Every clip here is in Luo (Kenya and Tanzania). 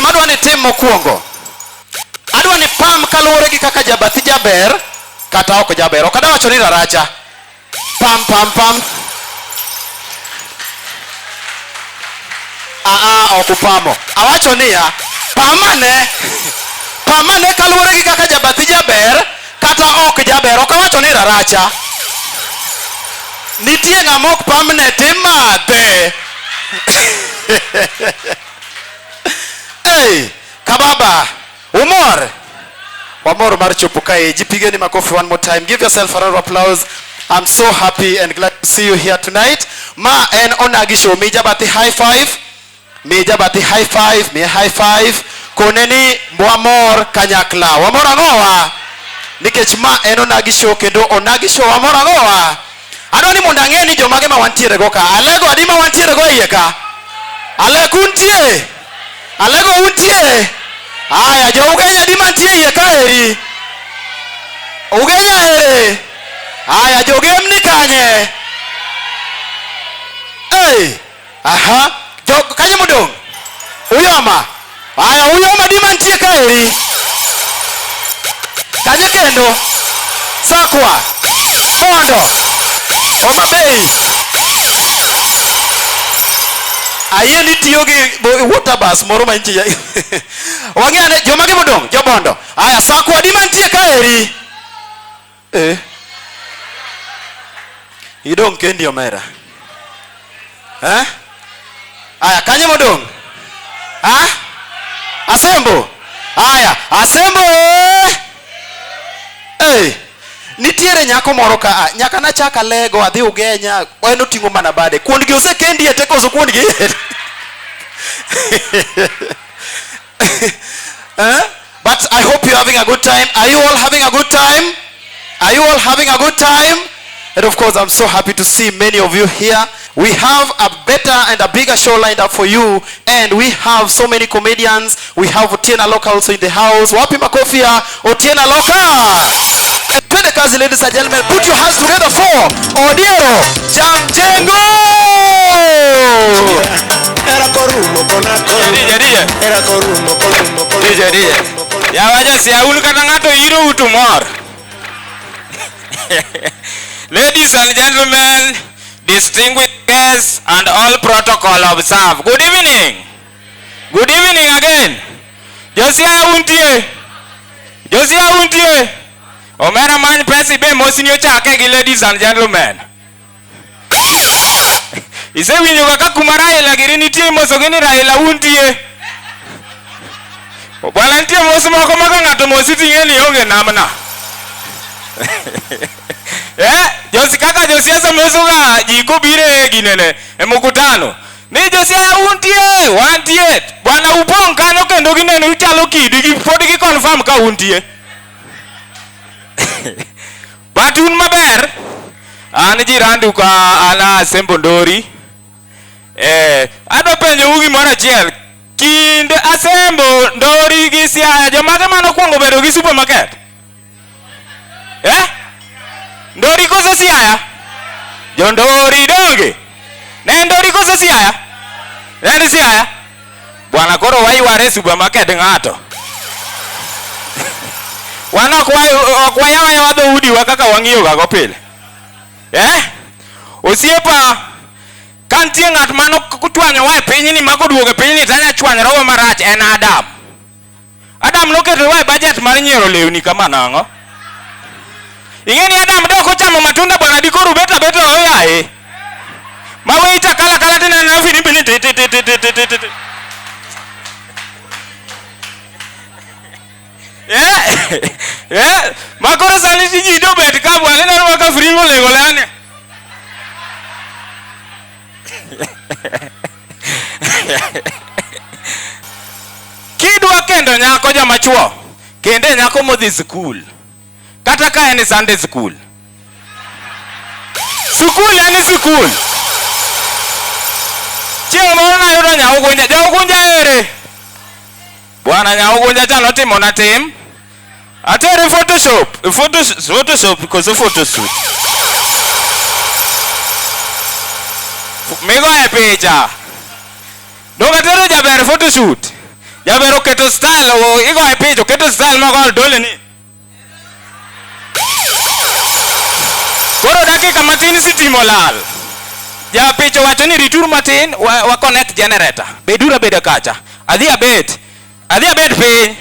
gimadwa ni tim mokwongo. Adwa ni pam kaluwore gi kaka jabathi jaber kata ok jaber. Ok adwa wacho ni raracha. Pam pam pam. Ok upamo. Awacho niya, pamane kaluwore gi kaka jabathi jaber kata ok jaber. Ok awacho ni raracha. Nitie ng'ama ok pamne timadhe. Hey, Kababa, Wamor mar chopo kae. Jipigeni makofi one more time. Give yourself a round of applause. I'm so happy and glad to see you here tonight. Ma en ONAGI Show. Mi jabathi high five. Mi high five. Koneni Wamor kanyakla. Wamor ang'owa. Nikech ma en ONAGI Show kendo ONAGI Show Wamor ang'owa. Adwa ni mondo ang'e ni jomage ma wantiere go ka. Alego adi ma wantiere go iye ka. Alego untie. Alego untie. Aya, jo Ugenya adi mantie iye ka eri. Ugenya ere. Aya, jo Gemni kanye. Hey. Aha. Jo kanye modong. Uyoma. Aya, uyoma adi mantie ka eri. Kanye kendo. Sakwa. Mondo. Oma Bay. Aye ni tiyo gi water bus moro mantie. Wang'ane jomage modong, jobondo. Aya, Sakwa di mantie ka eri. Idong kendi omera. Aya, kanye modong? Asembo. Aya, Asembo. Nitiere nyako moro ka nyaka na chaka lego adhi Ugenya en otingo mana bade kuond gi ose kendi ete koso kuond gi but I hope you're having a good time. Are you all having a good time? Are you all having a good time? And of course I'm so happy to see many of you here. We have a better and a bigger show lined up for you, and we have so many comedians. We have Otiena Loka also in the house. Wapi makofi ya Otiena Loka. Twende kazi, ladies and gentlemen. Put your hands together for Odiero Jamjengo. Era korumo konako. Era korumo. Ya waja si aulu kata ngato hiro utumor. Ladies and gentlemen, distinguished guests and all protocol observed. Good evening. Good evening again. Josia untie. Omera man pesi be mosinyo chake gi ladies and gentlemen. Ise winyo kaka kumara ila giri nitie moso gini Raila untie. Bwana nitie moso moko maka ngato mosi tingeni onge namna. Kaka Josia moso ga jiko bire ginene mkutano. Ni Josia untie, wantie. Bwana upong kanyo kendo ginene uchalo kidi podi gi confirm ka untie. Batun maber an jirandu ka ana Asembo Ndori. Ado penjo ugi moro achiel. Kind Asembo Ndori gi Siaya jomage mano kwongo bedo gi supermarket? Ndori koso Siaya? Jo Ndori donge? Ne Ndori koso Siaya? Ne Siaya? Bwana koro wayware supermarket ng'ato. Wana kwa yawa wadho udi wakaka wang'iyo ga go pile. Osiepa kantie ng'at mano kutwanyo wa piny ni mago duoge piny ni tanya chwanyro go marach en Adam. Adam noketo wa budget mar nyiero lewni kama nang'o. Ing'eni Adam dok ochamo matunda bwana dikoru beta oyae. Mawe ita kala tena na fini bini makoro sani tiji do bet ka bwana na waka fringo lego lane. Kidwa kendo nyako jama chuo kende nyako modhi school kata ka en Sunday school. School. Chieng' moro na yudo nyaugunja ere. Bwana nyaugunja chalo timo na tim. Atere Photoshop because of photoshoot. Migo e picha. Donga tero jaber photoshoot. jaber oketo style igo e picho keto style moko dole ni koro dakika matin sitimo lal ja picho wacho ni ritur matin wa connect generator bedura beda kacha adhi abet piny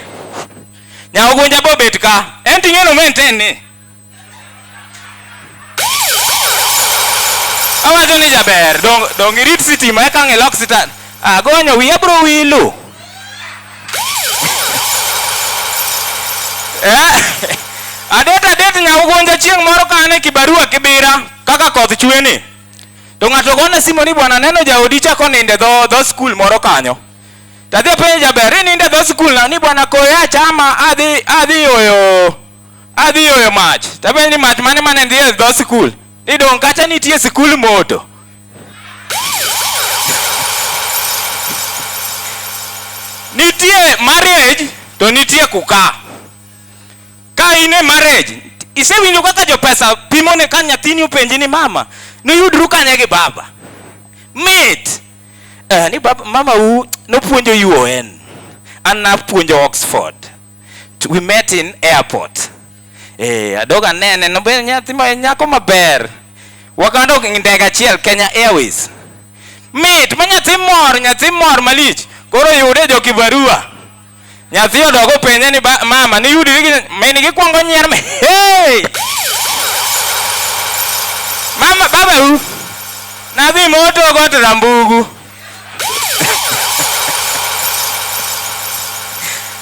nya ogunja bo bet ka en ting'eno maintain ni awacho ni jaber dong irit sitima eka ng'ilok sitan agonyo wiya bro wilu adet nya ogunja chieng' moro kane kibarua kibira kaka koth chwe ni to ng'ato gone simo ni bwana neno jaodi chako ninde dho skul moro kanyo tadhi penjo jaber ninde dho skul na ni bwana koya chama adhi yoyo mach tapenjo ni mach mane ndhiye dho skul ni dong kacha nitie skul moto nitie marriage to nitie kuka ka ine marriage isewinjo kaka jo pesa pimone ka nyathini openji ni mama noyudru kanye gi baba mit ni baba mama nopuonjo UON an napuonjo Oxford we met in airport adoga nene no ben nyathi ma nyako maber wakando ndege achiel Kenya Airways mit ma nyathi mor malich koro yude jo kibarua nyathi odogo penje ni mama ni yudi meni gi kwongo nyier me hey mama baba nadhi moto got rambugu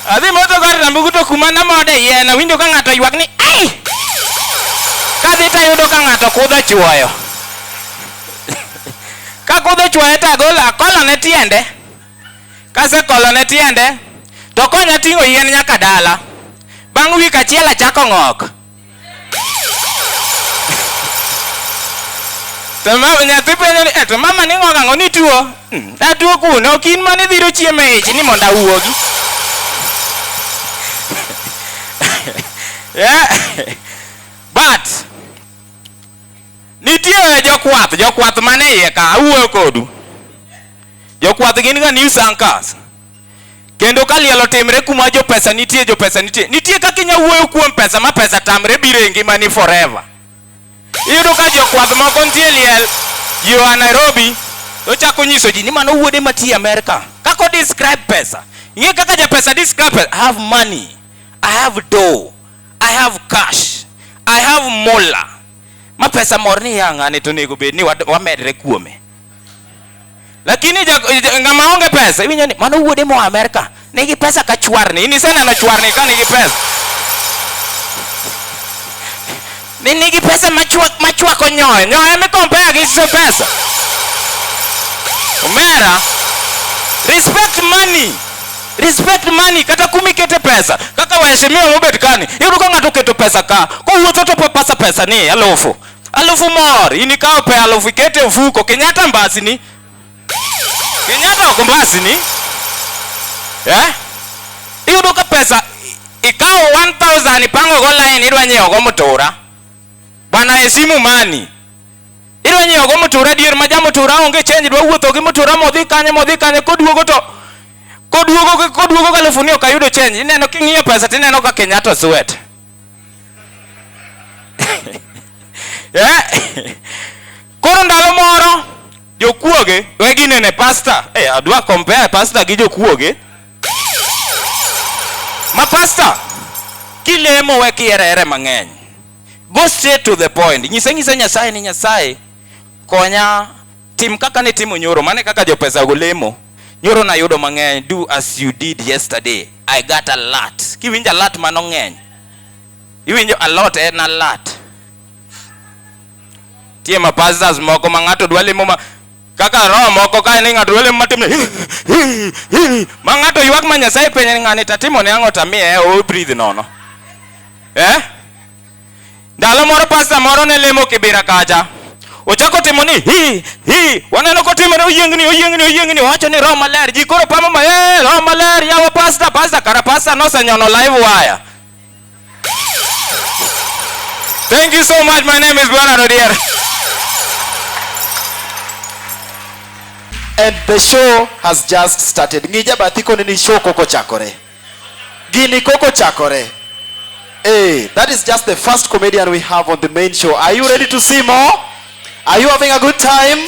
adhi moto got rambugu to kuma na mode yena winjo ka ng'ato ywak ni ai kadhi tayudo ka ng'ato kudho chuoyo ka kudho chuoyo tagola kola ne tiende kase kolo ne tiende to konya ting'o yien nyaka dala bang' wik achiel achako ng'ok to nyathi penjo ni to mama ni ng'ok ang'o ni tuo atuo kuno ok in mane dhiro chiemo e ich ni mondo awuogi but nitie jokwath mane iye ka awuoyo kodu jokwath gin ga news anchors kendo ka lielo timre kuma jo pesa nitie kaka inya wuoyo kuom pesa ma pesa tamre biro e ngimani forever iyudo ka jokwath moko nitie liel yo Nairobi to chako nyiso ji ni mano wuode matiyo America kako describe pesa ing'e kaka ja pesa describe pesa I have money I have dough I have cash I have mola ma pesa morni yang'ane to nego bed ni wamedre kuome lakini ng'ama onge pesa iwinjo ni mano wuode mo America nigi pesa ka chwarni ini seneno chwarni ka nigi pesa nigi pesa machwako nyoe mi compare gi pesa omera respect money kata kumi kete pesa kaka waheshimiwa mobet kani yudo ka ng'ato keto pesa ka wuotho to pesa ni alufu mor ini kao pe alufu kete mfuko Kenyatta mbasi ni Kenyatta ok mbasi ni iyudo ka pesa ikao 1000 ipango go line idwa nyiewo go motora bana esimu mani idwa nyiewo go motora dier ma jamotora onge change dwa wuotho gi motora modhi kanye koduogo ka alufu ni ok ayudo change ineno king'iyo pesa tineno ka Kenyatta sweat koro ndalo moro jokuoge weginene pastor adwa compare pastor gi jokuoge ma pastor kilemo we kierere mang'eny go straight to the point nyise Nyasaye ni Nyasaye konya tim kaka ne timo nyoro mane kaka jo pesa go lemo nyoro na yudo mang'eny do as you did yesterday I got a lot kiwinja lot mano ng'eny iwinjo a lot en a lot tie ma pastors moko ma ng'ato dwa lemo ma kaka roho moko ka ni ng'ato dwa lemo matimne ma ng'ato ywak ma Nyasaye penye ng'ani tatimo ne ang'o tamiye o breathe nono ndalo moro pastor moro ne lemo kibira kacha ochako timo ni waneno ko timo ne oyiengni wacho ni roho maler ji koro pamo ma roho maler yawa pastor kara pastor no senyono live wire. Thank you so much. My name is Bwana Rodier. And the show has just started. Ngija batiko nini show koko chakore. Gini koko chakore. Hey, that is just the first comedian we have on the main show. Are you ready to see more? Are you having a good time?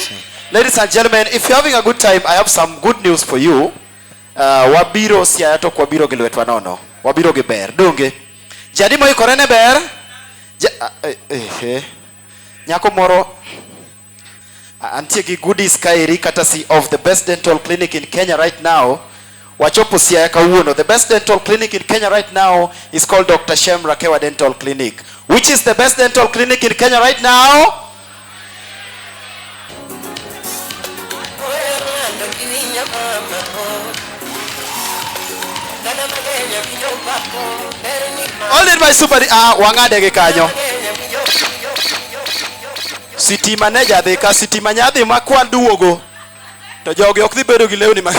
Ladies and gentlemen, if you're having a good time, I have some good news for you. Wabiro Siaya to wabiro gilwetwa nono. Wabiro geber. Dunge. Jadi mo ikorene ber. Nyako moro. Antie goodies kairi courtesy of the best dental clinic in Kenya right now. Wachopo Siaya kauno. The best dental clinic in Kenya right now is called Dr. Shem Rakewa Dental Clinic. Which is the best dental clinic in Kenya right now? All in my super wangade kanyo. City manager de ka city manyadhi makwan duogo. To jogi ok dhi bedo gi lewni ma.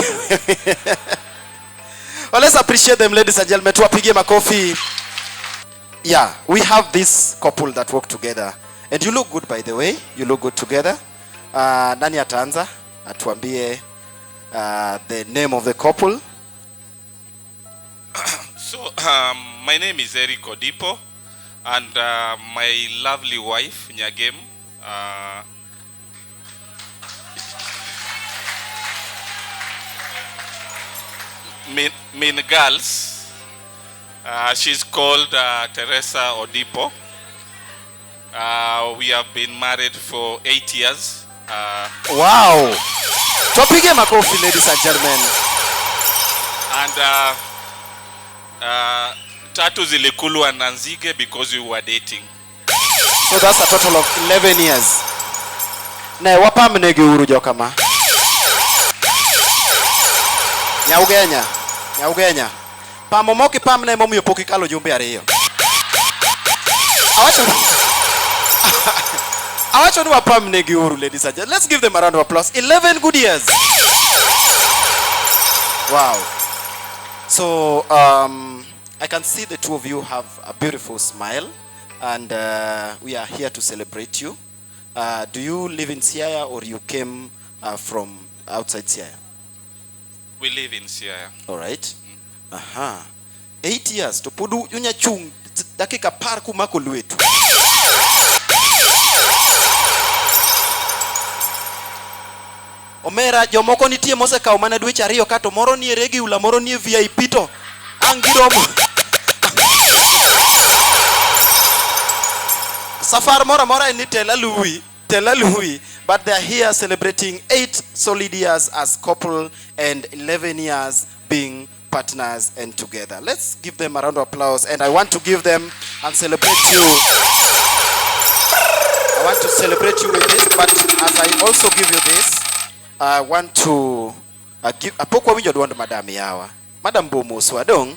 Well, let's appreciate them, ladies and gentlemen. Tuwapigie makofi. Yeah, we have this couple that work together. And you look good, by the way. You look good together. Nani ataanza? Atuambie the name of the couple. So, my name is Eric Odipo, and my lovely wife, Nyagem, main girls, she's called Teresa Odipo. We have been married for 8 years. Wow! Tupige makofi, ladies and gentlemen. And tatu zilikulwa na nzige because we were dating. So that's a total of 11 years. Na wapa mnege uru jokama. Nyaugenya. Pamomoki pamne momu yopoki kalo jumbe ariyo. Awacho ni wapa mnege uru, ladies and gentlemen. Let's give them a round of applause. 11 good years. Wow. So, I can see the two of you have a beautiful smile, and we are here to celebrate you. Do you live in Siaya or you came from outside Siaya? We live in Siaya. All right. 8 years. To pudu yunya chung dakika par kumako luetu. Omera jomoko nitie mose ka omana dweche ariyo kato moro nie regi ula moro nie VIP to angiromo. Safar mora ni tela lui, but they are here celebrating 8 solid years as couple and 11 years being partners and together. Let's give them a round of applause, and I want to give them and celebrate you. I want to celebrate you with this, but as I also give you this, I want to give apokwa winjo dwond madam yawa. Madam Bomos wadong.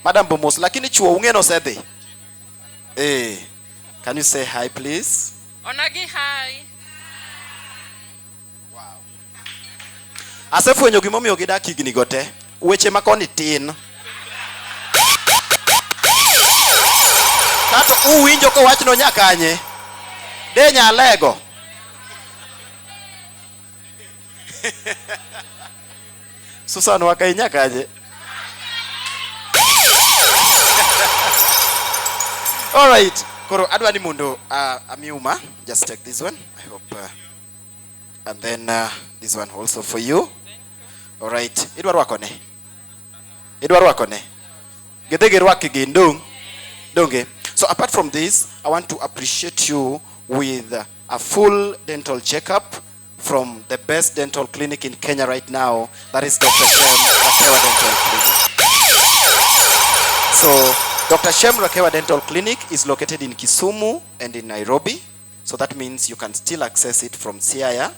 Madam Bomos lakini chuo ungeno sedhi. Can you say hi please? Onagi hi. Wow. Asefwenyo gimomiyo gidak higni gote. Weche makoni tin. Kato uwinjo ko wachno nyakanye. Denya lego. Susan wakainya kaje. All right. Koro adwani mundo amiuma. Just take this one. I hope and then this one also for you. All right. Idwaro wakone. Gedege rwaki gindung. Donge. So apart from this, I want to appreciate you with a full dental checkup from the best dental clinic in Kenya right now. That is Dr. Shem Rakewa Dental Clinic. So Dr. Shem Rakewa Dental Clinic is located in Kisumu and in Nairobi. So that means you can still access it from Siaya.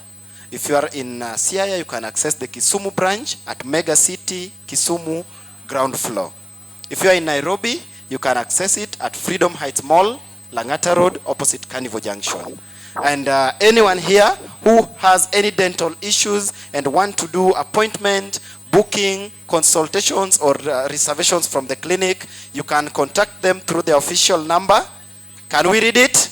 If you are in Siaya, you can access the Kisumu branch at Mega City, Kisumu, ground floor. If you are in Nairobi, you can access it at Freedom Heights Mall, Langata Road, opposite Carnival Junction. And anyone here who has any dental issues and want to do appointment, booking, consultations, or reservations from the clinic, you can contact them through the official number. Can we read it?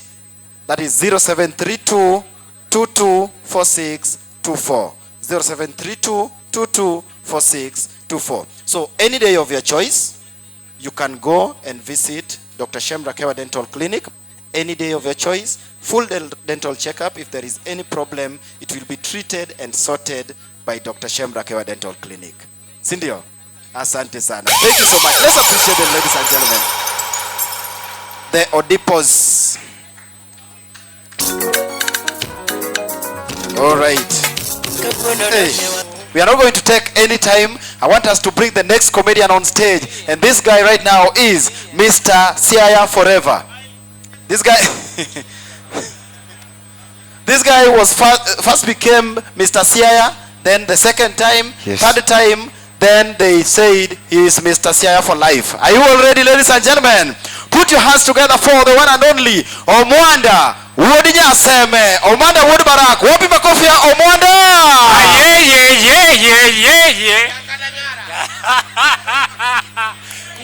That is 0732 224624. 0732224624. So any day of your choice, you can go and visit Dr. Shem Rakewa Dental Clinic. Any day of your choice, full dental checkup. If there is any problem, it will be treated and sorted by Dr. Shem Rakewa Dental Clinic. Sindio? Asante sana. Thank you so much. Let's appreciate them, ladies and gentlemen. The Odipos. All right. Hey, we are not going to take any time. I want us to bring the next comedian on stage. And this guy right now is Mr. Siaya Forever. This guy this guy was first became Mr. Siaya, then the second time, yes. Third time, then they said he is Mr. Siaya for life. Are you all ready, ladies and gentlemen? Put your hands together for the one and only Omwanda Wodinya Seme. Omwanda Woodbarak. Wapi makofi ya Omwanda? Yeah.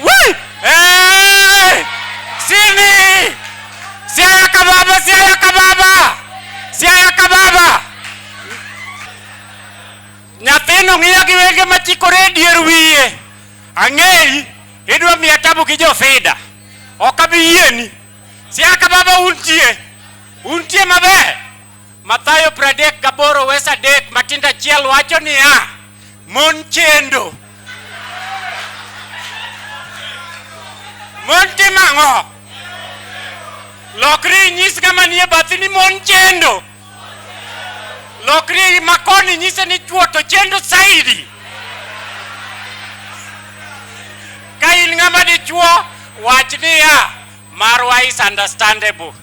Woo! Hey! Sini! Siaya Kababa! Nyathino ng'iyo gi wenge machikore dier wiye. Ang'eyi, idwa miya tabu gi jofida. Ok abi yieni. Siaya Kababa untie maber. Mathayo 38 wesa 3 Matinda achiel wacho niya, mon chendo. Mon timang'o. Lokri nyis kama nie bathi ni mon chendo. Lokri makoni nyise ni chuo to chendo saidi. Ka in ng'ama di chuo, wach niya, marwa is understandable.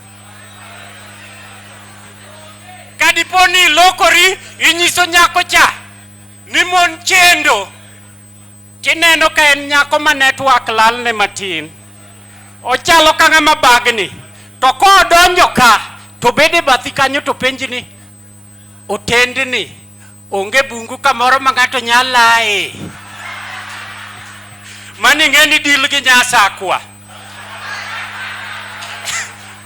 Kadiponi lokori inyiso nyako cha ni mon chendo. Tineno ka en nyako ma network lal ne matin. Ochalo ka ng'ama bagni. To ko donjo ka to bede bathi kanyo to penji ni otendni onge bungu kamoro ma ng'ato nyalae. Mani ng'eni dil gi nyasakwa.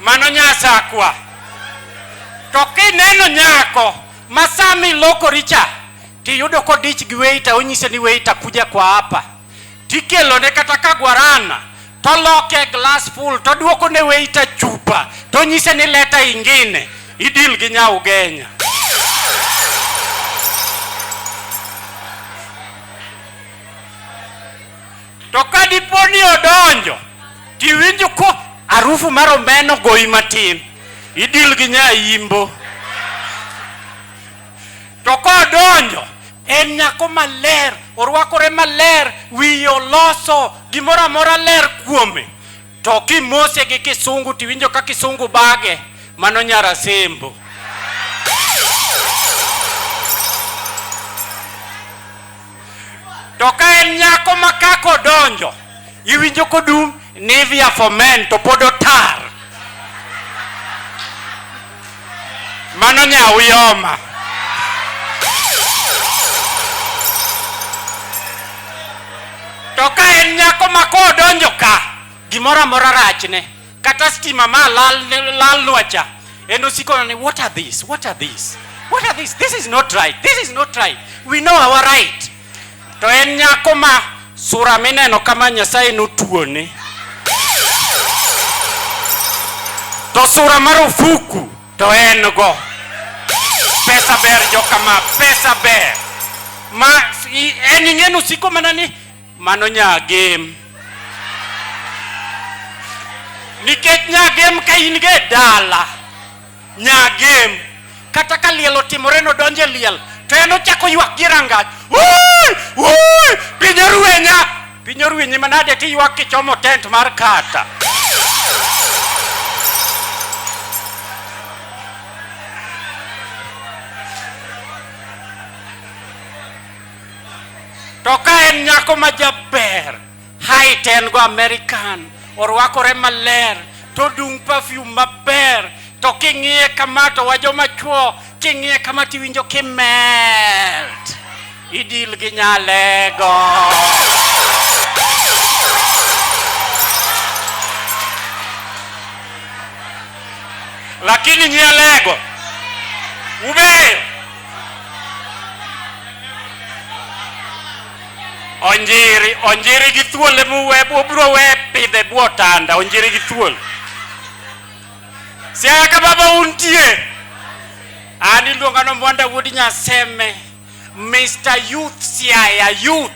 Mano nyasakwa. To kineno nyako masami lokori cha tiyudo kodich gi weita onyise ni weita kuja kwa hapa. Tikelo ne kata ka guarana to loke glass full to duoko ne weita chupa to nyise ni leta ingine idil gi nya Ugenya. To kadiponi odonjo tiwinjo ko arufu mar omeno goyi matin idil gi nya Imbo. To kodonjo en nyako maler, orwakore maler, wiye oloso, gimoro amora ler kuome. To kimose gi kisungu tiwinjo ka kisungu bage, mano Nyarasembo. To ka en nyako makako donjo, iwinjo kodum Nivea for men to pod otar. Mano Nyauyoma. To ka en nyako mako donjo ka, gimoro amora rachne, kata stima ma lal nwacha, eno siko ni what are these? This is not right. We know our right. To en nyako ma sura mineno kama Nyasaye notuone. To sura marufuku to en go. Pesa ber jokama, pesa ber. Ma en ng'eno siko manani mano Nyagem. Nikech Nyagem ka in ge dala. Nyagem kata ka liel otimore no donje liel to en ochako ywak gi rangach. Piny orwenya manade ti ywak kichomo tent mar kata. To ka en nyako ma jaber, height en go American, orwakore maler, to dung perfume maber, to king'iye kama to wajo machuo, king'iye kama tiwinjo kimelt. Idil gi Nyalego. Lakini Nyalego ubeyo onjiri gi thuol muwe bro we pidhe buotanda onjiri gi thuol Siaya Kababa untie ani luonga no Mwanda Wuod Nyaseme Mr. Youth Siaya Youth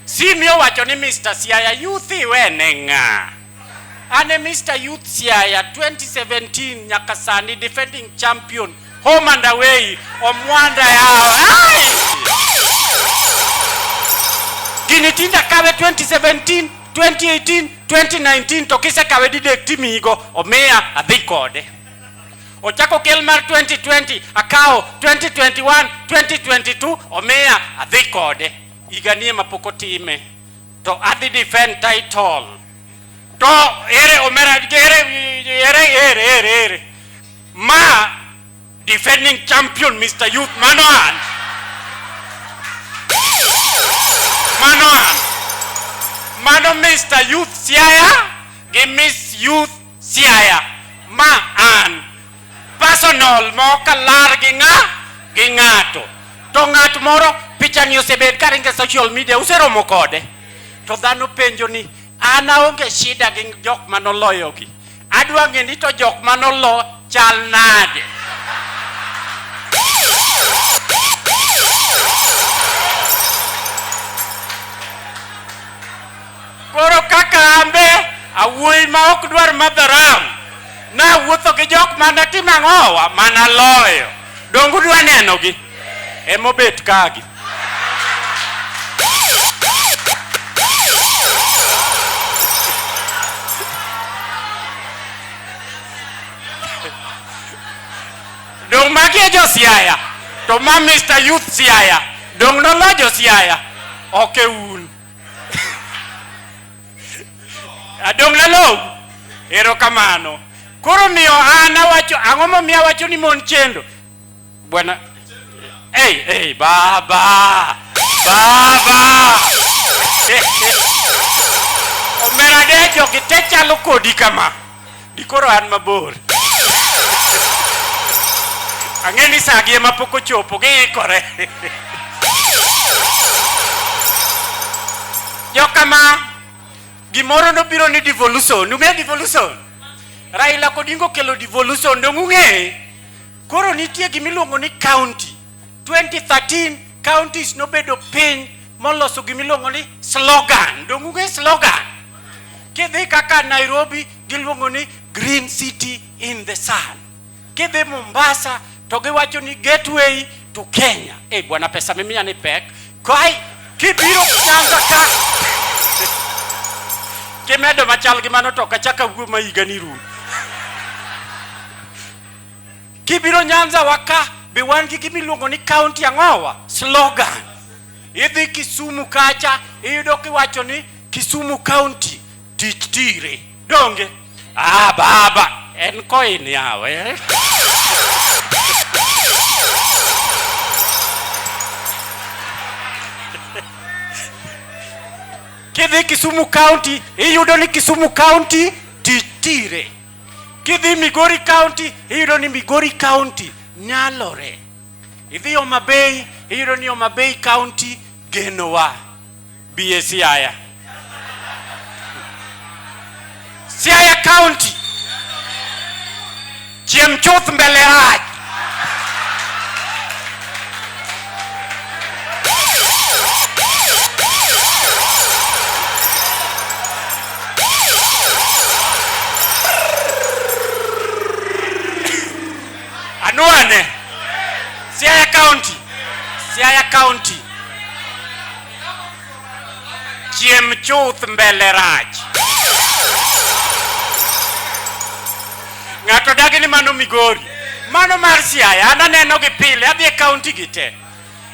Simio wacho ni Mr. Siaya Youth iwene nga ane Mr. Youth Siaya 2017 nyaka sani defending champion home and away Omwanda yao Ginitinda kawe 2017 2018 2019 tokise kawe didek timigo omea adhi kode ochako kel mar 2020 akao 2021 2022 omea adhi kode iganie mapoko time to adhi defend title to ere omera ere ma defending champion Mr. Youth Manoan Mano Mr. Youth Siaya gi Miss Youth Siaya ma an personal moka lar gi ng'ato to ng'at moro picha ni osebed karinge social media useromo kode to dhano penjo ni an aonge shida gi jok manoloyo gi adwa ng'e ni to jok manolo chal nade koro kaka ambe awuoyi ma ok dwar madharam na wuotho gi jok mana timang'owa mana loyo dongu dwa neno gi emobet kagi dong magi jo Siaya to ma Mr. Youth Siaya dong nolo jo Siaya oke un adong lalo ero kamano koro miyo ana wacho ang'o momiyo wacho ni mon chendo bwana baba omera dejo kite chalo kodi kama dikoro an mabor ang'eni sagi ema pok ochopo giikore jokama gimoro no biro ni devolution ung'e devolution Raila kodingo kelo devolution dong ung'e koro nitie gimiluongo ni county 2013 counties no bedo piny moloso gimiluongo ni slogan dong ung'e slogan kidhi kaka Nairobi giluongo ni green city in the sun kidhi Mombasa to giwacho ni gateway to Kenya bwana pesa mimi ni pek kai kibiro Nyanza ka kemedo machal gi mano to kachaka wuo maiga ni ru kibiro Nyanza waka be wan gi gimiluongo ni county ang'owa slogan idhi Kisumu kacha iyudo kiwacho ni Kisumu county tire donge baba en coin yawe kidhi Kisumu county iyudo ni Kisumu county tire kidhi Migori county iyudo ni Migori county nyalore idhi Homa Bay iyudo ni Homa Bay county genowa Siaya Siaya county chiemchuth mbele rach anuane Siaya county chiemchuth mbele rach ng'ato dagi ni mano Migori mano mar Siaya ananeno gi pile adhi e county gite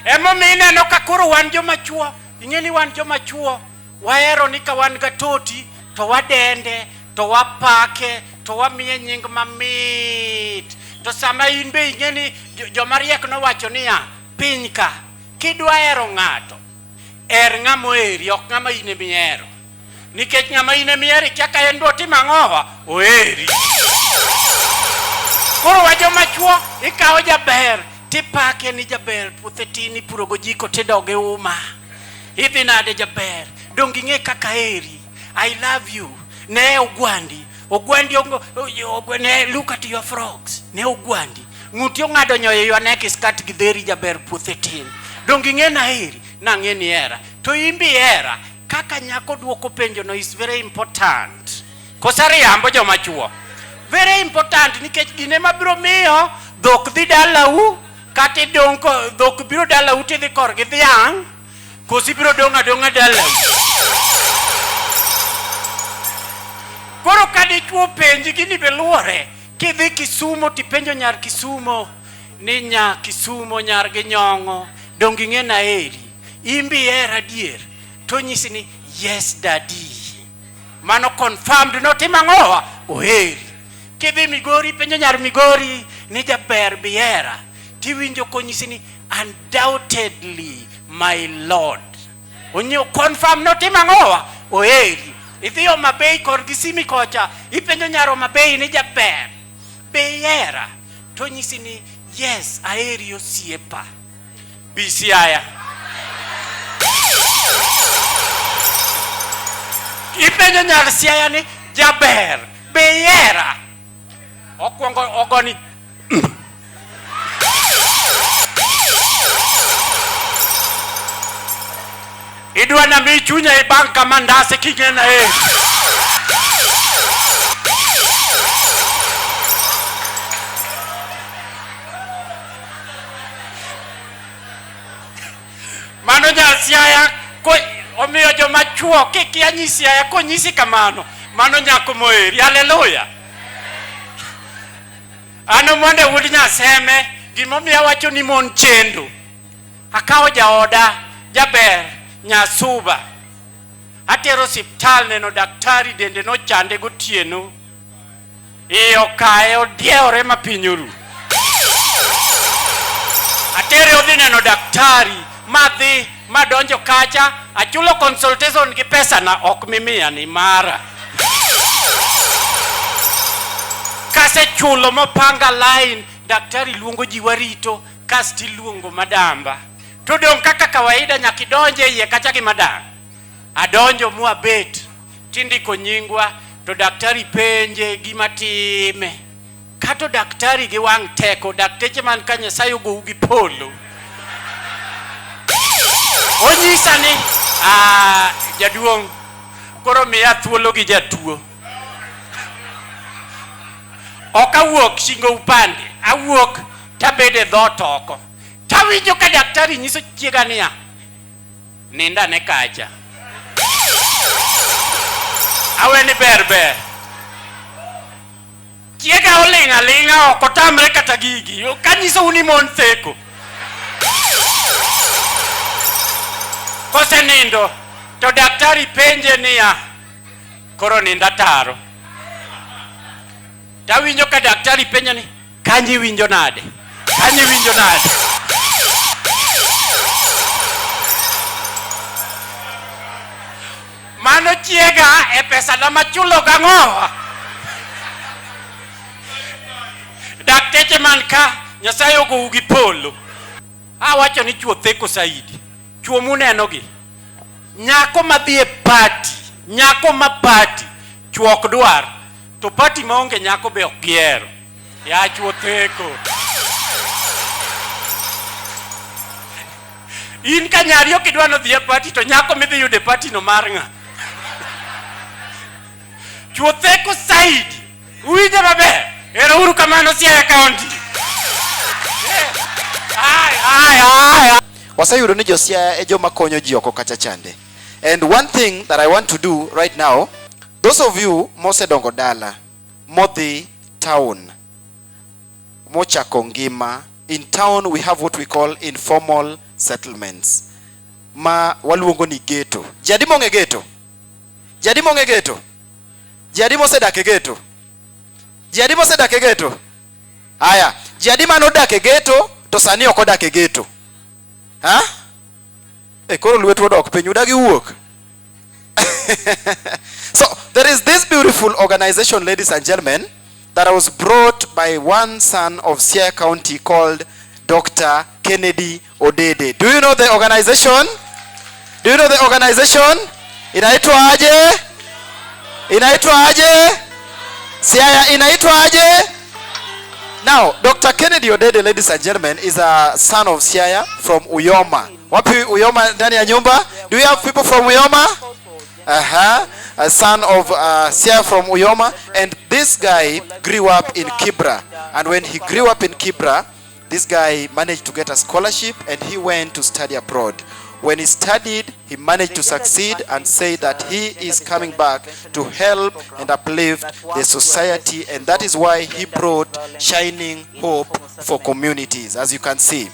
emo mi neno ka koro wan joma chuo ing'eni wan joma chuo wahero ni ka wan ga toti to wadende to wapake to wamiye nying mamit to sama in be ing'eni joma riek no wacho niya piny ka kidwa hero ng'ato ng'amo eri ok ng'ama ine mihero nikech ng'ama ine mihero kaka en do timang'owa oeri koro wa joma chuo ikawo jaber tipake ni jaber puothe tini puro go jiko tidoge uma Idhi nade jaber. Dongi ng'e kaka eri. I love you. Ne ogwandi. Ogwandi ne look at your frogs. Ne ogwandi. Ng'uti ong'ado nyoyo ywane skat gidheri jaber puothe tin. Dongi ng'e na eri. Na ng'e ni era. To imbi era. Kaka nyako duoko penjo no is very important. Kosari ambo joma chuo. Very important nikech gine mabiro miyo dhok dhi dalau kata donko dhok biro dalau tidhi kor gi dhiang' kosi biro donga dalau. Koro kadi chuo penji gini beluore kidhi Kisumo tipenjo nyar Kisumo ni nya Kisumo nyar gi nyong'o dongi ng'e na eri imbi era dier to nyisi ni yes daddy mano confirmed no timang'owa oheri. Kidhi Migori penjo nyar Migori ni jaber biera tiwinjo konyisi ni undoubtedly my lord onyo confirm no timang'owa oheri. Idhi Homabay kor Kisimi kocha ipenjo nyar Homabay ni jaber biera to nyisi ni yes aheri osiepa. Siaya ipenjo nyar Siaya ni jaber biera okwongo ogoni idwa na mi chunya e banka mandase kigena mano nyar Siaya ko omiyo joma chuo kikia nyi Siaya ko nyisi kamano mano nyako moeri. Haleluya. Ano mwande wudi Nyaseme gimomiyo wacho ni mon chendo. Akawo jaoda jaber Nyasuba atero siptal neno daktari dende no chande gotieno okae odieore mapinyuru. Atere odhi neno daktari madhi madonjo kacha achulo consultation gi pesa na ok mimiya ni mara. Kase chulo mopanga line daktari luongo ji warito kasti luongo madamba to dong kaka kawaida nyakidonje iye kacha gi madam adonjo mua bet tindiko nyingwa to daktari penje gima time kato daktari gi wang teko dakteche man ka Nyasaye ogo gi polo onyisa ni jaduong' koro miya thuolo gi jatuo okawuok shingo upande awuok tabede dhot oko tawinjo ka daktari nyiso chiega niya ninda ne kacha aweni ber chiega olinga oko tamre kata gigi kanyiso uni mon theko kose nindo to daktari penje niya koro ninda taro tawinjo ka daktari penja ni kanyi winjo nade mano chiega e pesa na machulo gang'owa dakteche man ka Nyasaye ogo gi polo. Awacho ni chuo theko saidi chuo muneno gi nyako madhie party nyako ma party chuo ok dwar to party maonge nyako be okiero ya chuo theko. In ka nyari okidwano dhie party to nyako midhi yude party no mar ng'a chuo theko saidi uwinjo maber. Ero uru kamano Siaya County. Wasayudo ni Siaya e joma konyo ji oko kacha chande. And one thing that I want to do right now, those of you mosedongo dala modhi town mochako ngima, in town we have what we call informal settlements ma waluongo ni ghetto. Jadi monge ghetto jadi mosedake ghetto haya jadi mano dake ghetto to sani ok odake ghetto koro lwetu odok piny udagi wuok. So there is this beautiful organization, ladies and gentlemen, that was brought by one son of Siaya County called Dr. Kennedy Odede. Do you know the organization? Do you know the organization? Inaitwa aje? Inaitwa aje? Siaya inaitwa aje? Now, Dr. Kennedy Odede, ladies and gentlemen, is a son of Siaya from Uyoma. Wapi Uyoma ndani ya nyumba? Do you have people from Uyoma? A son of Siaya from Uyoma. And this guy grew up in Kibra. And when he grew up in Kibra, this guy managed to get a scholarship and he went to study abroad. When he studied, he managed to succeed and say that he is coming back to help and uplift the society, and that is why he brought Shining Hope for Communities. As you can see,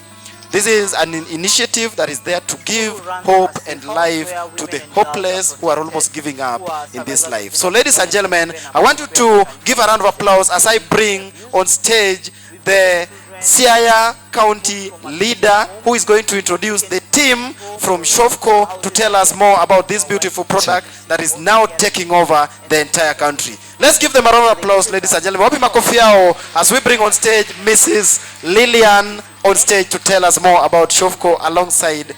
this is an initiative that is there to give hope and life to the hopeless who are almost giving up in this life. So ladies and gentlemen, I want you to give a round of applause as I bring on stage the Siaya County leader who is going to introduce the team from Shofco to tell us more about this beautiful product that is now taking over the entire country. Let's give them a round of applause, ladies and gentlemen. Wapi makofi yao as we bring on stage Mrs. Lillian on stage to tell us more about Shofco alongside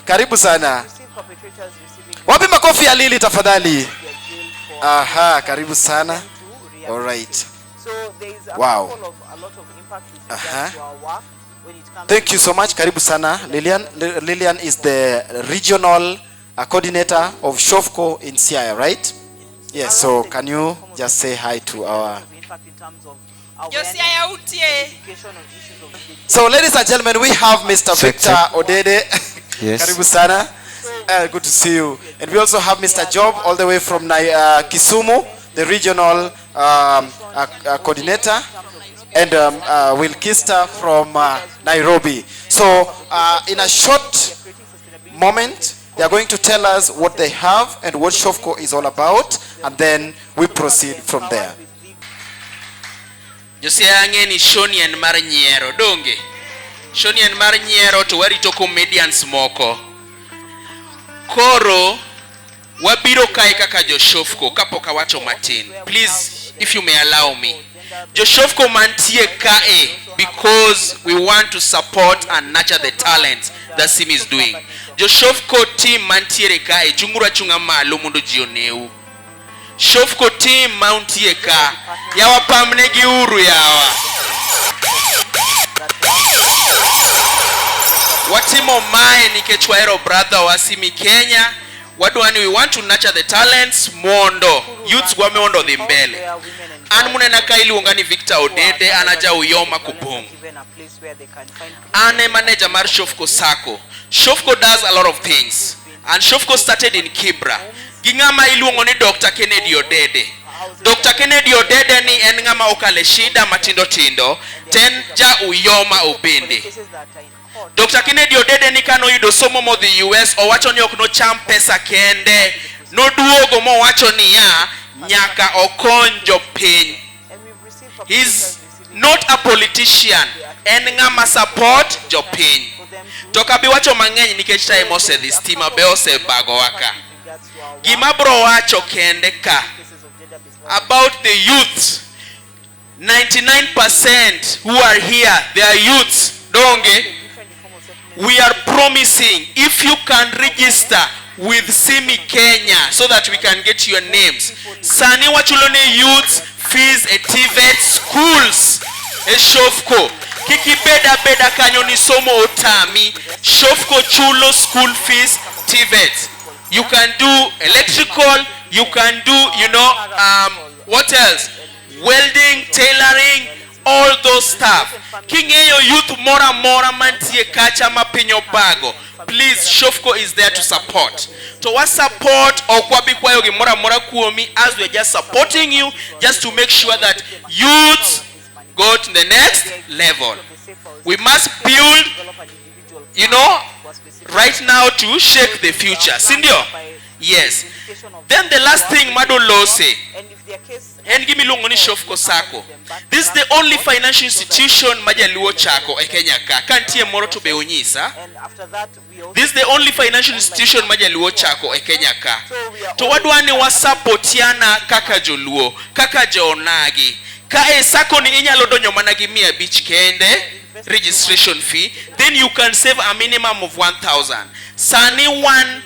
karibu sana. Wapi makofi ya Lili tafadhali? Aha, karibu sana. All right. So there is a Wow. a lot of impact with regards to our work when it comes Thank you so much. Karibu sana. Lillian. Lillian is the regional coordinator of Shofco in Siaya, right? Yes. So can you just say hi to our... impact in terms of Siaya utie. education on issues of So ladies and gentlemen, we have Mr. Check, Victor check. Odede. Yes. Karibu sana. Good to see you. And we also have Mr. Job all the way from Kisumu, the regional coordinator, and Will Kister from Nairobi. So in a short moment, they are going to tell us what they have and what Shofco is all about, and then we proceed from there. Josiaya ng'eni Shonian mar nyiero donge Shonian mar nyiero to warito comedians moko koro wabiro kae kaka jo Shofco kapok awacho matin. Please, if you may allow me, jo Shofco mantie kae because we want to support and nurture the talent that Sim is doing. Jo Shofco team mantiere kae chungura chunga malo mondo ji oneu. Shofco team mantie ka yawa pamnegi uru yawa. Watimo mae nikech wahero brother wa Simi Kenya. Wadwani we want to nurture the talents mondo youths gwame mondo dhi mbele. An munena ka iluonga ni Victor Odede anaja Uyoma Kubung. An e manager mar Shofco Sacco. Shofco does a lot of things and Shofco started in Kibra. Gingama iluongo ni Dr. Kennedy Odede. Dr. Kennedy Odede ni en ngama okale shida matindo tindo ten ja Uyoma obende. Dr. Kennedy Odede ni kano yudo somo mo the US owacho ni ok no cham pesa kende no duogo mo wacho ni ya nyaka okonjo piny. He's not a politician, en ngama support jo piny. To kabi wacho mang'eny nikech time osedhi stima be osebago waka. Gima bro wacho kende ka about the youth, 99% who are here they are youths donge. We are promising if you can register with Simi Kenya so that we can get your names. Sani wachulone youths fees at TVET schools e Shofco. Kiki beda kanyo ni somo otami. Shofco chulo school fees TVET. You can do electrical, you can do, what else? Welding, tailoring, all those stuff. Kingeyo youth mora mantie kacha mapinyo bago. Please, Shofco is there to support. To what support or kwabi kwayo gi mora kuomi as we are just supporting you just to make sure that youths go to the next level. We must build, right now to shape the future. Sindio? Yes. Then the last thing Mado Lo say. And give me longoni Shofco Sacco. This is the only financial institution Majaluo Chako e Kenya ka. Kantie moro to beonyisa. This is the only financial institution Majaluo Chako e Kenya ka. To wadwani wa supportiana kaka Joluo, kaka Onagi. Ka e sako ni inyalo donjo mana gi 500 kende registration fee, then you can save a minimum of 1,000. Sani one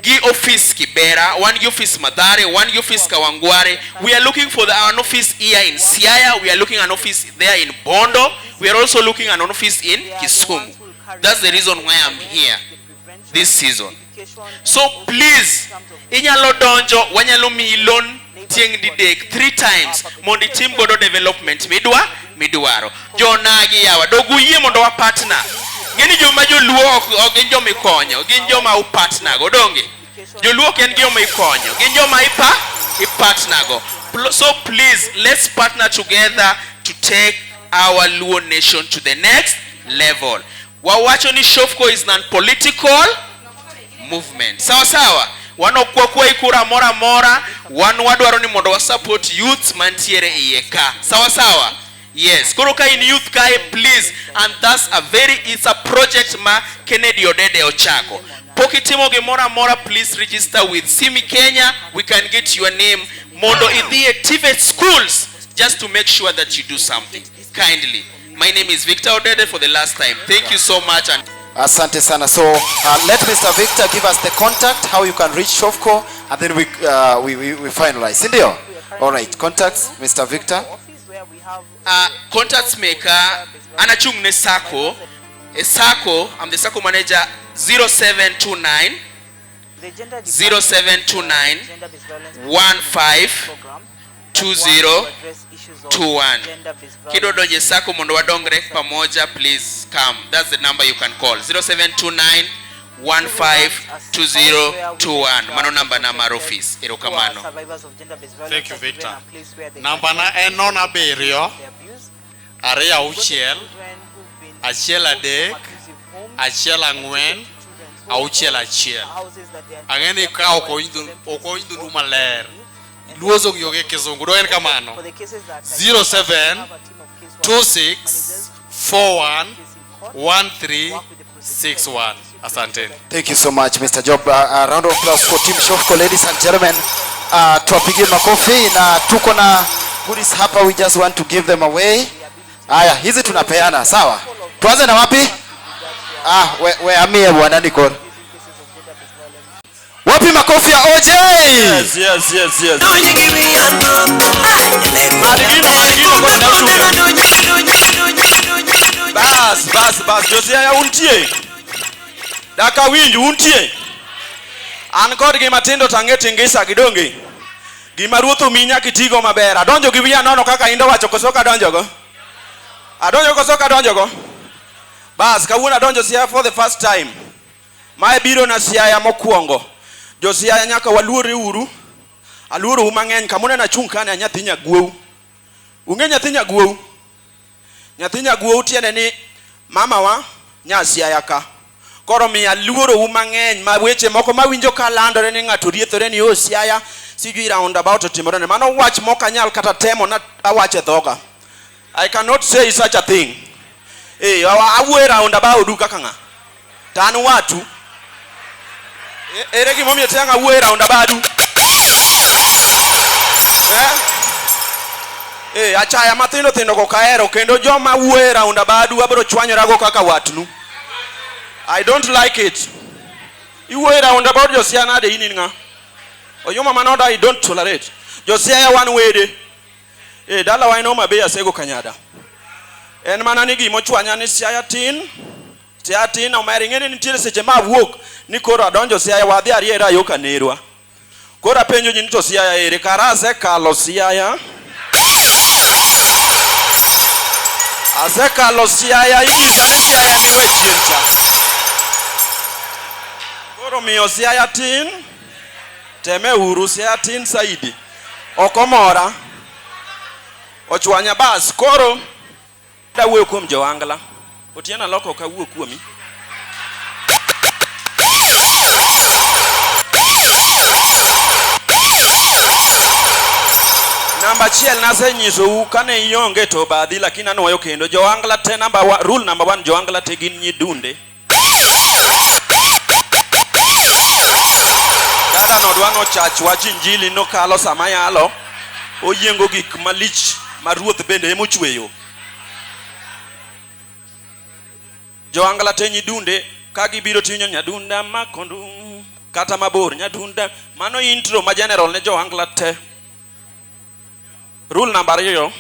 gi office Kibera, one gi office Madare, one gi office Kawangware. We are looking for an office here in Siaya. We are looking an office there in Bondo. We are also looking an office in Kisumu. That's the reason why I'm here this season. So please, inyalo donjo, wanyalo mi loan tieng didek 3 times mondi team godo development midwaro. Jonagi yawa dogu yie mondo wa partner. Ngeni joma joluo ok gin joma ikonyo, gin joma u partner go donge. Joluo ken joma ikonyo, gin joma partner go. So please, let's partner together to take our Luo nation to the next level. Wawacho ni Shofco is non-political movement. Sawa sawa. Wanokwa ikura mora wadwaro ni mondo wa support youth mantiere ieka. Sawa sawa. Yes, kuruka in youth kai please, and that's it's a project ma Kennedy Odede Ochako. Pokitimo ge mora please register with Simi Kenya. We can get your name mondo in the activate schools just to make sure that you do something. Kindly. My name is Victor Odede for the last time. Thank you so much. And Asante sana. So let Mr. Victor give us the contact, how you can reach Shofco, and then we finalize. Sindio? All right, contacts, Mr. Victor. Contacts maker, Anachungne Sako, Sako, I'm the Sako manager, 0729 152021. Kidodo je Sako mondo wadongre pamoja, please come. That's the number you can call, 0729 152021. Mano number na marofis. Erokamano. Thank you, Victor. Number na enona berio. Area uchiel. Achiel adek. Achiel angwen. Auchiel achiel. Angeni ka oko indu numaler. Luozo yoge kizungu. Do erokamano. 07 26 41 1361. Asante. Thank you so much, Mr. Job. A round of applause for Team Shofco, ladies and gentlemen. Tuwapige makofi na tuko na goodies hapa, we just want to give them away. Aya, hizi tunapeana, sawa? Tuanze na wapi? We amie bwana Nicole. Wapi makofi ya OJ? Yes. Bas, Josiah untie. Daka winju untie. An kod gima tindo tang'e ngisa gidonge. Gima ruotho minya kitigo maber. Adonjo gi wiya nono kaka indo wacho koso ka donjogo. Adonjo koso ka donjogo. Bas, kawuono adonjo Siaya for the first time. Mae biro na Siaya mokwongo. Jo Siaya nyaka waluore uru. Aluoro mang'eny kamone na chung kane nyathi nyagwou. Unge nyathi nyagwou. Nyathi nyagwou tiende ni mama wa nya Siaya ka. Koro miya luoro mang'eny ma weche moko mawinjo ka landore ni ng'ato riethore ni Siaya sijui round about otimore ne. Mano wach moko anyal kata temo na awache dhoga. I cannot say such a thing. Awuoyo round about du kaka ng'a. Tan watu. Ere gimomiyo tianga awuoyo round about. Achaya mathindo go kaero kendo joma wuoyo round about abro chwanyora go kaka watnu. I don't like it. You were round about Josiah de ininga. Or your mama I don't tolerate. Josiah one way de. Dala wa no mabe asego kanyada. En mananigi mochwanya ni Siaya tin. Siaya tin na mari ngene nitire seche ma wuok ni koro adonjo Siaya wadhi ariera yo kanerwa. Kora penjo ni to Siaya ere karase kalo Siaya. Azekalo Siaya inyisa ni Siaya ni wechiencha. Koro miyo Siaya tin. Teme uru Siaya tin saidi. Okomora. Ochwanya bas. Koro. Da wuoyo kuom Joangla. Otiena loko ka wuo kuomi. Namba chiel nase nyiso kane ionge to badhi lakini anwayo kendo Joangla te rule number 1 Joangla te gin nyidunde. Dada nodwa no chach wach injili no kalo samayalo oyiengo gik malich ma ruoth bende emo chweyo. Jo angla te nyidunde ka gibiro tinyo nyadunda makondu kata mabor nyadunda, mano intro ma general ne jo angla te. Rule number 2,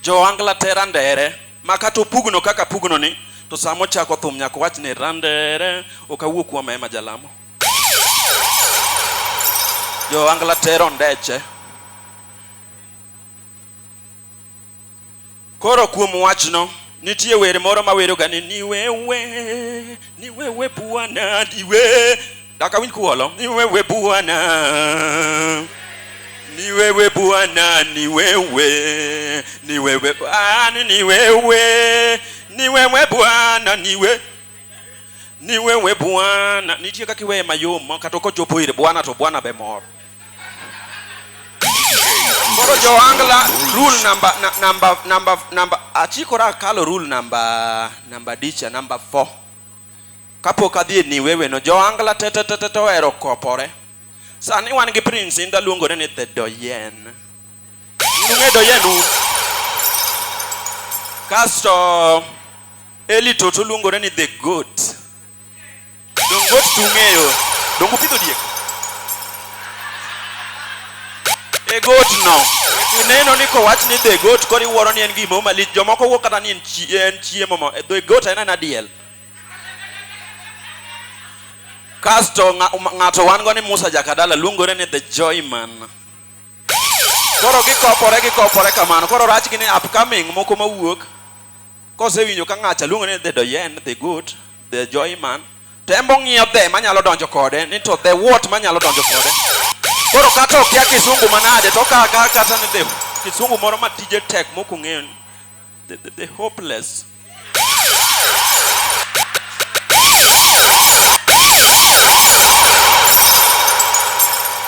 jo angla te randere ma kata opugno kaka pugno ni to samo chako thum nyako wach ne randere okawuok kuom ema jalamo. Jo angla te rondeche. Koro kuom wachno nitie were moro ma wero ga ni wewe bwana niwe daka win kuolo ni wewe bwana ni wewe bwana ni wewe bwana ni wewe bwana ni wewe bwana nitie kaka iwe mayom kata ko chopo ire bwana to bwana be mor. Koro jo angla rule number achikora kalo rule number dicha number 4. Kapok adhi ni wewe no jo angla te ero kopore. Sani wan gi prince inda luongore ni the doyen. Nung'e doyen un. Kasto elito to luongore ni the goat. Dong goat tung'eyo. Dongu pidho diek. E goat no. Neno ni ko wach ni the goat kori wuoro ni en gimo malich. Jomoko wuok kata ni en chiemo mo. The goat en adiel. Kasto ng'ato wan go ni Musa Jakadala luongore ni the joy man. Koro gikopore kamano. Koro rach gi ni upcoming moko mawuok. Kosewinjo ka ng'acha luongore ni the doyen, the goat, the joy man. Tembo ng'iyo the manyalo donjo kode ni to the what manyalo donjo kode. Koro kata okia kisungu manade to kata ni the kisungu moro matije tek moko ng'eyo the hopeless.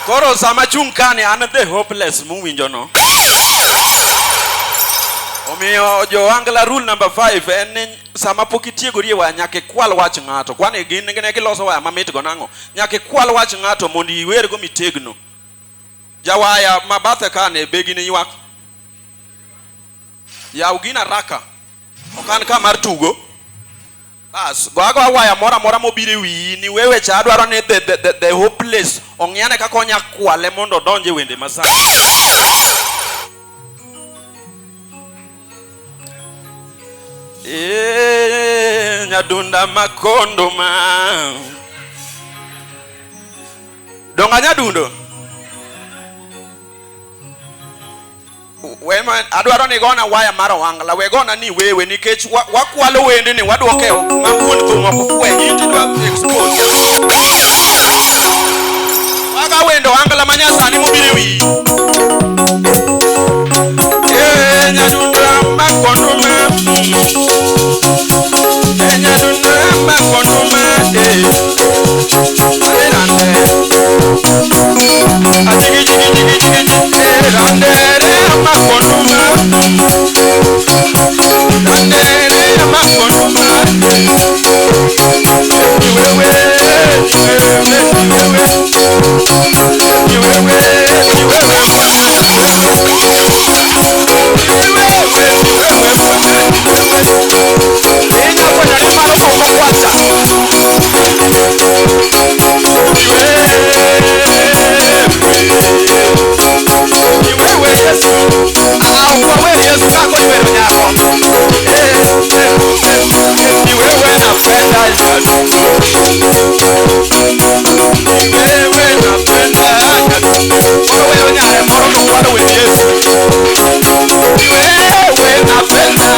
Koro sama chung kani an the hopeless muwinjo no. Omiyo jo angla rule number 5 en ni sama pok itiegori wa nyaka kwal wach ng'ato. Kwane gin ne giloso waya mamit go nango. Nyaka kwal wach ng'ato mondo iwer go mitegno. Jawaya mabathe kane begi ni ywak. Yaw gina raka. Okan ka mar tugo. Bas, goago waya mora mobire wi ni wewe cha adwaro ni the hopeless ong'yane ka konya kwale mondo donje wende masa. Nyadunda makondo ma. Donga nyadundo. Wema adwaro ni gona waya maro wangla we gona ni wewe nikech wakwalo wende ni wadwoke mamuon thumo kufwenyi tidwa expose waga wendo wangla manyasani mobire wi nyadunda makondo ma nyadunda makondo ma Wewe napenda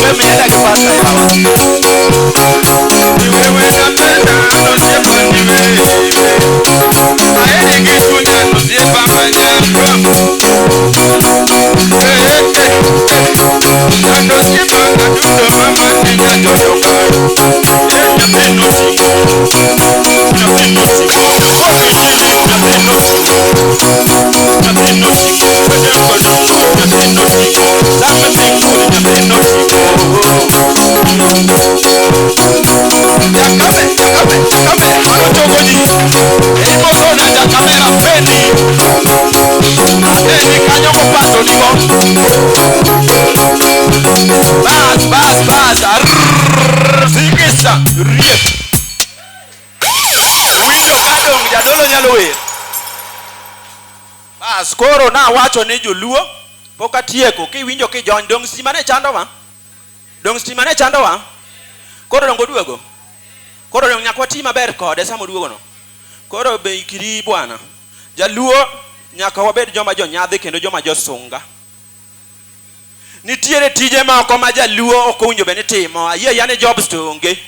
we mienda kipata yawa. Niwewe napenda nosieba niwewe. Aeni kikunya nosieba manyango. Nosieba kadudo mama nenya jodoka. Nyapeno siko. Nyapeno siko. Nyapeno siko. Nyapeno siko. Nyapeno siko. Sama siko. Nyapeno siko. Jakame, marochogoji. Imo zona jakamera peni. Adeni kanyo kopato niko. Bas. Zingisa. Riep. Winjo kadong jadolo nyalo wer. Bas, koro na wacho ne joluo. Pok atieko kiwinjo kijony dong stima ne chando wa. Koro dongo duogo. Koro dong nyakwa ti maber kode samo duogo no. Koro be ikiri bwana. Jaluo nyaka wabed joma jonyadhi kendo joma josunga. Nitiere tije ma oko ma jaluo ok owinjo be ni timo. Ayie yane jobs to onge.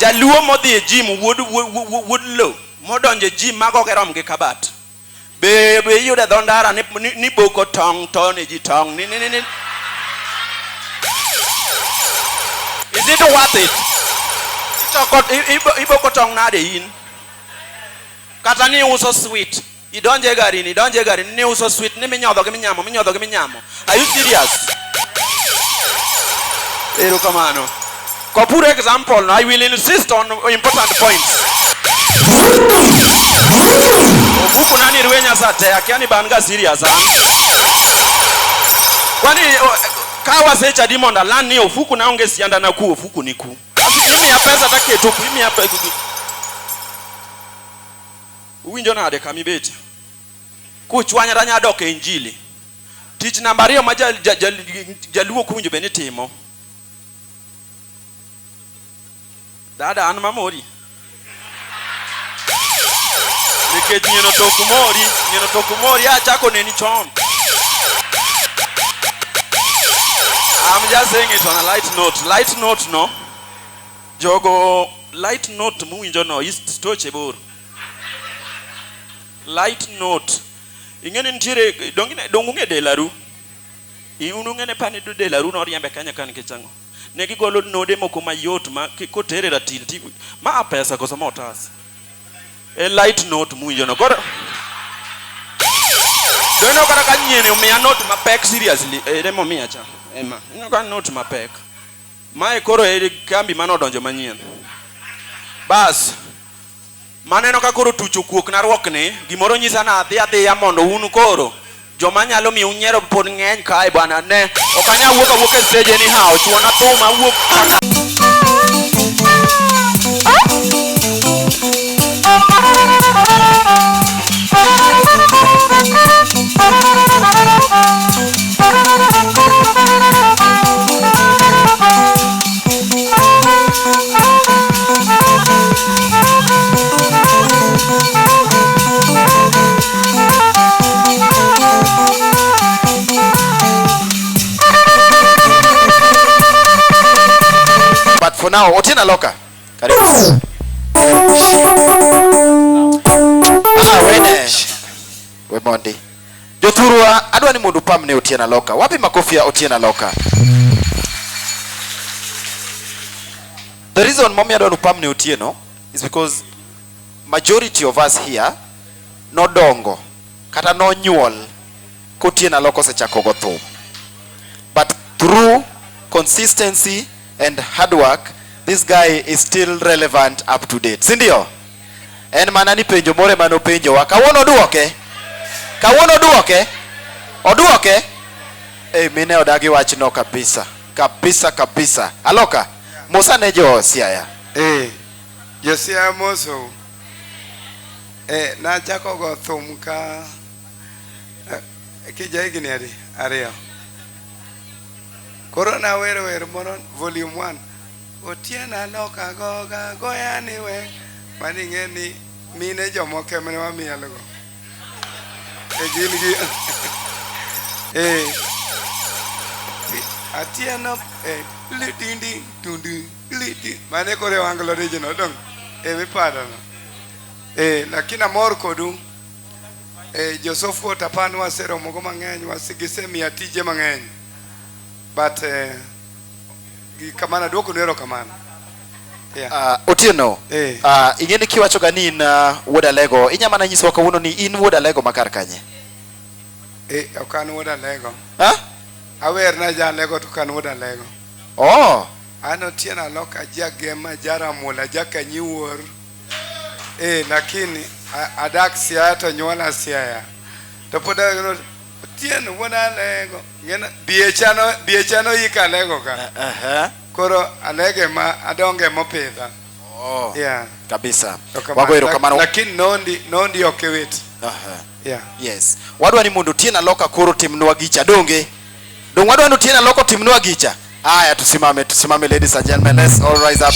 Jaluo modhi e gym wood low. Modonje gym mago gerom gi kabat. Be yude dhondara ni boko tong to ne ji tong ni. Is it worth it? Iboko tong nade in. Kata ni uso sweet. Idonje gari ni uso sweet ni minyodho gi minyamo. Are you serious? Ero kamano. For pure example, I will insist on important points. Ofuku nani rwenya sate akiani banga serious ha? Kwani kawa secha dimonda lani ofuku na onge sianda na ku ofuku ni ku. Mimi ya pesa take tupu mimi hapa uwinjo na ade kamibeti. Kuchwanya ranya doke injili. Tich namba 2 ma jaluo kuwinjo be ni timo. Dada an mamori. Nikech nyeno tokumori achako neni chon. I'm just saying it on a light note no. Jogo light note muwinjo no is touchable. Light note. Ingene ntiere dongunge delaru. Iunungene pani do delaru no riembe kanya kan kechango. Neki golo node moko mayot ma kotere ratil ma pesa koso motas. A light note muwinjo no. Koro dono kara kanyene umiya note mapek seriously. Demo miya cha. Ema. Ino ka note mapek. Mae koro kambi manodonjo manyien. Bas. Maneno ka koro tucho kuok na rwokne gimoro nyisa na adhi mondo unu koro joma nyalo mi unyiero pod ng'eny kae bwana ne okanya wuok e stage ni hao chuona thuma wuok for now, Otiena Loka. Karibu. We Mondi. Jothurwa, adwa ni mundu pamne Otiena Loka. Wapi makofi ya Otiena Loka? The reason mommy adwa pamne Otieno is because majority of us here no dongo kata no nyuol Otiena Loka osechako go thum. But through consistency and hard work, this guy is still relevant, up to date. Sindio? En manani penjo more mano penjo wa kawuono duoke? Oduoke? Mine odagi wach no kabisa. Aloka, Musa ne jo Siaya. Jo Siaya moso. Na chako go thum ka kijai gini ariyo. Corona wer mono volume 1. Otiena Loka goya ni we. Mani ngeni mine jomoko mene wamielo go. Gin gi Atieno litindi tundi liti mane kore wanglo regional dong mi pada no lakini amor kodu Joseph ko tapan wasero mogo mang'eny wasigise mia tije mang'eny but kamana dwoko nero kamana Otieno ing'eni kiwacho ga ni in wuod Alego inya mana nyiso kawuono ni in wuod Alego makar kanye okan wuod Alego awer na ja Alego to kan wuod Alego ano tiena loka jagema jara mula jaka nyiwor lakini adak Siaya to nyuola Siaya to poda tieno wuod Alego ngena biechano yika Alego ka koro Alege ma adonge mopidha kabisa wagoero kamano lakini nondi okewet yes wadwa ni mundu tiena loka koro timnwa gicha donge dong wadwa no tiena loko timnwa gicha haya tusimame ladies and gentlemen, let's all rise up.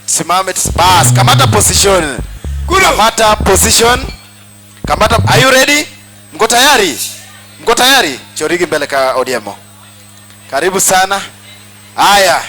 Simame bas kamata position kamata. Are you ready? Mko tayari? Chorigi mbele ka Odiemo. Karibu sana. Haya.